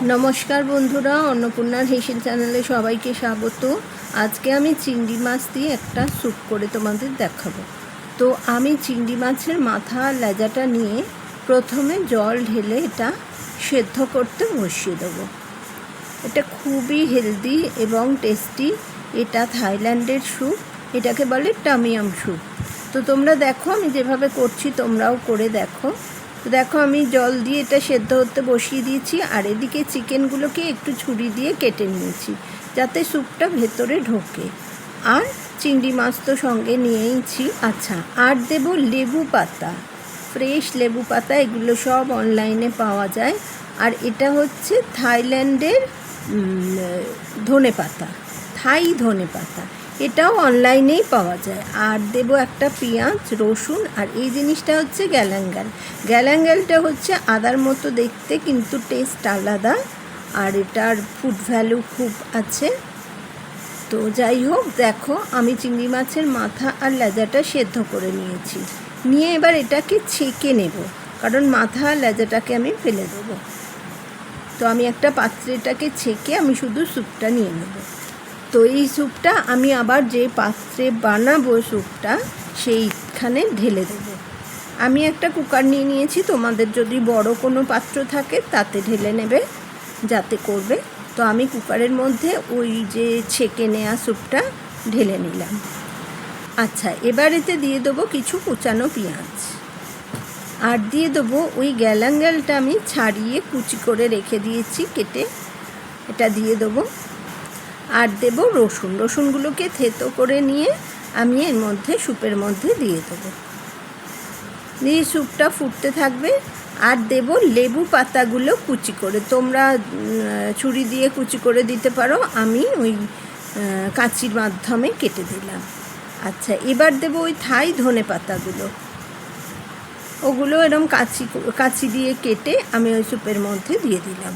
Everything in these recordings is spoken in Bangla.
নমস্কার বন্ধুরা, অন্নপূর্ণার হেসেল চ্যানেলে সবাইকে স্বাগত। আজকে আমি চিংড়ি মাছ দিয়ে একটা স্যুপ করে তোমাদের দেখাবো। তো আমি চিংড়ি মাছের মাথা লেজাটা নিয়ে প্রথমে জল ঢেলে এটা সেদ্ধ করতে বসিয়ে দেবো। এটা খুবই হেলদি এবং টেস্টি। এটা থাইল্যান্ডের স্যুপ, এটাকে বলে টামিয়াম স্যুপ। তো তোমরা দেখো আমি যেভাবে করছি তোমরাও করে দেখো। তো দেখো আমি জল দিয়ে এটা সেদ্ধ হতে বসিয়ে দিয়েছি, আর এদিকে চিকেনগুলোকে একটু ছুরি দিয়ে কেটে নিয়েছি যাতে স্যুপটা ভেতরে ঢোকে। আর চিংড়ি মাছ তো সঙ্গে নিয়েইছি। আচ্ছা, আর দেবো লেবু পাতা, ফ্রেশ লেবু পাতা, এগুলো সব অনলাইনে পাওয়া যায়। আর এটা হচ্ছে থাইল্যান্ডের ধনে পাতা, থাই ধনে পাতা, এটাও অনলাইনেই পাওয়া যায়। আর দেবো একটা পেঁয়াজ, রসুন, আর এই জিনিসটা হচ্ছে গ্যালাঙ্গাল। গ্যালাঙ্গালটা হচ্ছে আদার মতো দেখতে, কিন্তু টেস্ট আলাদা, আর এটার ফুড ভ্যালু খুব আছে। তো যাই হোক, দেখো আমি চিংড়ি মাছের মাথা আর লেজাটা সেদ্ধ করে নিয়েছি। নিয়ে এবার এটাকে ছেঁকে নেব, কারণ মাথা আর লেজাটাকে আমি ফেলে দেবো। তো আমি একটা পাত্রে এটাকে ছেঁকে আমি শুধু স্যুপটা নিয়ে নেব। তো এই স্যুপটা আমি আবার যে পাত্রে বানাবো স্যুপটা সেইখানে ঢেলে দেবো। আমি একটা কুকার নিয়ে নিয়েছি, তোমাদের যদি বড় কোনো পাত্র থাকে তাতে ঢেলে নেবে যাতে করবে। তো আমি কুকারের মধ্যে ওই যে ছেঁকে নেওয়া স্যুপটা ঢেলে নিলাম। আচ্ছা, এবার এতে দিয়ে দেবো কিছু কুচানো পেঁয়াজ, আর দিয়ে দেবো ওই গ্যালাঙ্গালটা আমি ছাড়িয়ে কুচি করে রেখে দিয়েছি কেটে, এটা দিয়ে দেবো। আর দেবো রসুন, রসুনগুলোকে থেতো করে নিয়ে আমি এর মধ্যে স্যুপের মধ্যে দিয়ে দেবো। দিয়ে স্যুপটা ফুটতে থাকবে। আর দেবো লেবু পাতাগুলো কুচি করে, তোমরা ছুরি দিয়ে কুচি করে দিতে পারো, আমি ওই কাঁচির মাধ্যমে কেটে দিলাম। আচ্ছা, এবার দেবো ওই থাই ধনে পাতাগুলো, ওগুলো এরকম কাঁচি দিয়ে কেটে আমি ওই স্যুপের মধ্যে দিয়ে দিলাম।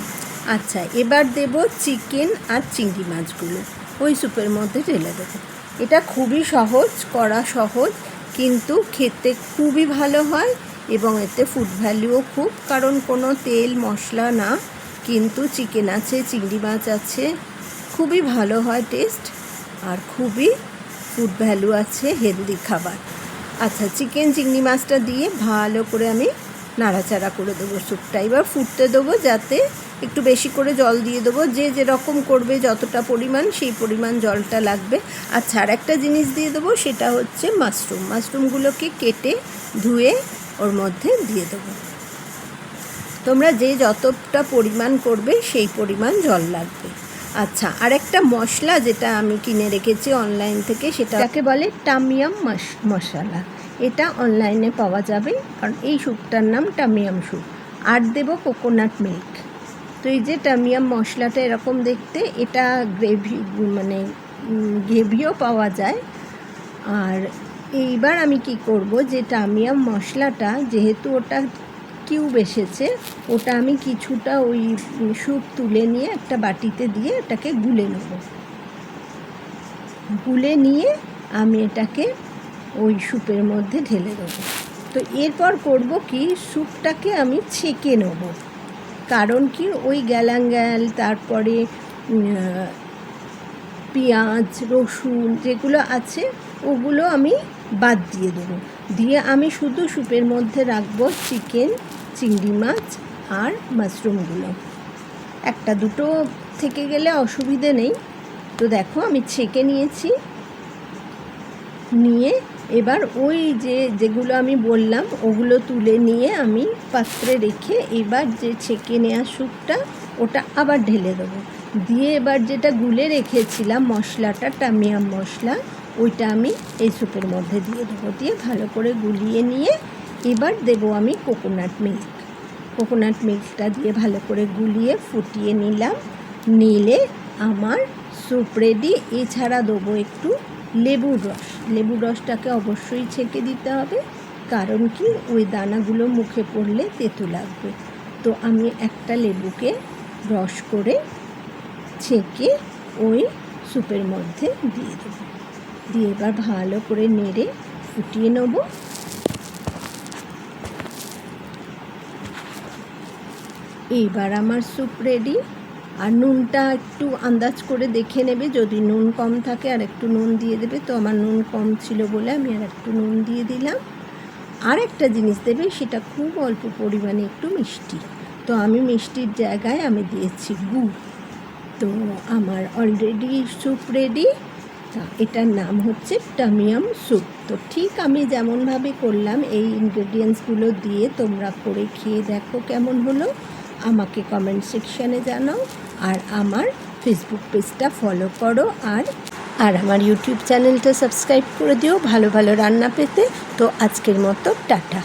আচ্ছা, এবার দেব চিকেন আর চিংড়ি মাছগুলো ওই স্যুপের মধ্যে ঢেলে দেবো। এটা খুবই সহজ, করা সহজ, কিন্তু খেতে খুবই ভালো হয় এবং এতে ফুড ভ্যালুও খুব, কারণ কোনো তেল মশলা না, কিন্তু চিকেন আছে, চিংড়ি মাছ আছে, খুবই ভালো হয় টেস্ট, আর খুবই ফুড ভ্যালু আছে, হেলদি খাবার। আচ্ছা, চিকেন চিংড়ি মাছটা দিয়ে ভালো করে আমি নাড়াচাড়া করে দেবো স্যুপটা। এবার ফুটতে দেবো, যাতে একটু বেশি করে জল দিয়ে দেবো, যে যেরকম করবে যতটা পরিমাণ সেই পরিমাণ জলটা লাগবে। আচ্ছা, আর একটা জিনিস দিয়ে দেবো, সেটা হচ্ছে মাশরুম। মাশরুমগুলোকে কেটে ধুয়ে ওর মধ্যে দিয়ে দেবো। তোমরা যে যতটা পরিমাণ করবে সেই পরিমাণ জল লাগবে। আচ্ছা, আর একটা মশলা যেটা আমি কিনে রেখেছি অনলাইন থেকে, সেটাকে বলে টামিয়াম মশলা। এটা অনলাইনে পাওয়া যাবে, কারণ এই স্যুপটার নাম টামিয়াম স্যুপ। আর দেবো কোকোনাট মিল্ক। তো এই যে টামিয়াম মশলাটা এরকম দেখতে, এটা গ্রেভিও পাওয়া যায়। আর এইবার আমি কি করব, যে টামিয়াম মশলাটা যেহেতু ওটা কিউব এসেছে, ওটা আমি কিছুটা ওই স্যুপ তুলে নিয়ে একটা বাটিতে দিয়ে এটাকে গুলে নেব। গুলে নিয়ে আমি এটাকে ওই স্যুপের মধ্যে ঢেলে দেবো। তো এরপর করব কি, স্যুপটাকে আমি ছেঁকে নেব, কারণ কি ওই গ্যালাঙ্গাল, তারপরে পেঁয়াজ, রসুন যেগুলো আছে ওগুলো আমি বাদ দিয়ে দেবো। দিয়ে আমি শুধু স্যুপের মধ্যে রাখবো চিকেন, চিংড়ি মাছ আর মাশরুমগুলো। একটা দুটো থেকে গেলে অসুবিধে নেই। তো দেখো আমি ছেঁকে নিয়েছি, নিয়ে এবার ওই যেগুলো আমি বললাম ওগুলো তুলে নিয়ে আমি পাত্রে রেখে এবার যে ছেঁকে নেওয়া স্যুপটা ওটা আবার ঢেলে দেবো। দিয়ে এবার যেটা গুলে রেখেছিলাম মশলাটা, টামিয়াম মশলা, ওইটা আমি এই স্যুপের মধ্যে দিয়ে দেবো। দিয়ে ভালো করে গুলিয়ে নিয়ে এবার দেবো আমি কোকোনাট মিল্ক। কোকোনাট মিল্কটা দিয়ে ভালো করে গুলিয়ে ফুটিয়ে নিলে আমার স্যুপ রেডি। এছাড়া দেবো একটু লেবুর রস। লেবুর রসটাকে অবশ্যই ছেঁকে দিতে হবে, কারণ কি ওই দানাগুলো মুখে পড়লে তেতো লাগবে। তো আমি একটা লেবুকে রস করে ছেঁকে ওই স্যুপের মধ্যে দিয়ে দেবো। দিয়ে এবার ভালো করে নেড়ে ফুটিয়ে নেব। এইবার আমার স্যুপ রেডি। আর নুনটা একটু আন্দাজ করে দেখে নেবে, যদি নুন কম থাকে আর একটু নুন দিয়ে দেবে। তো আমার নুন কম ছিল বলে আমি আর একটু নুন দিয়ে দিলাম। আর একটা জিনিস দেবে, সেটা খুব অল্প পরিমাণে একটু মিষ্টি। তো আমি মিষ্টির জায়গায় আমি দিয়েছি গুড়। তো আমার অলরেডি স্যুপ রেডি। তা এটার নাম হচ্ছে টামিয়াম স্যুপ। তো ঠিক আমি যেমনভাবে করলাম এই ইনগ্রেডিয়েন্টসগুলো দিয়ে তোমরা করে খেয়ে দেখো কেমন হলো, আমাকে কমেন্ট সেকশানে জানাও। আর আমার ফেসবুক পেজটা ফলো করো, আর আমার ইউটিউব চ্যানেলটা সাবস্ক্রাইব করে দিও ভালো ভালো রান্না পেতে। তো আজকের মতো টাটা।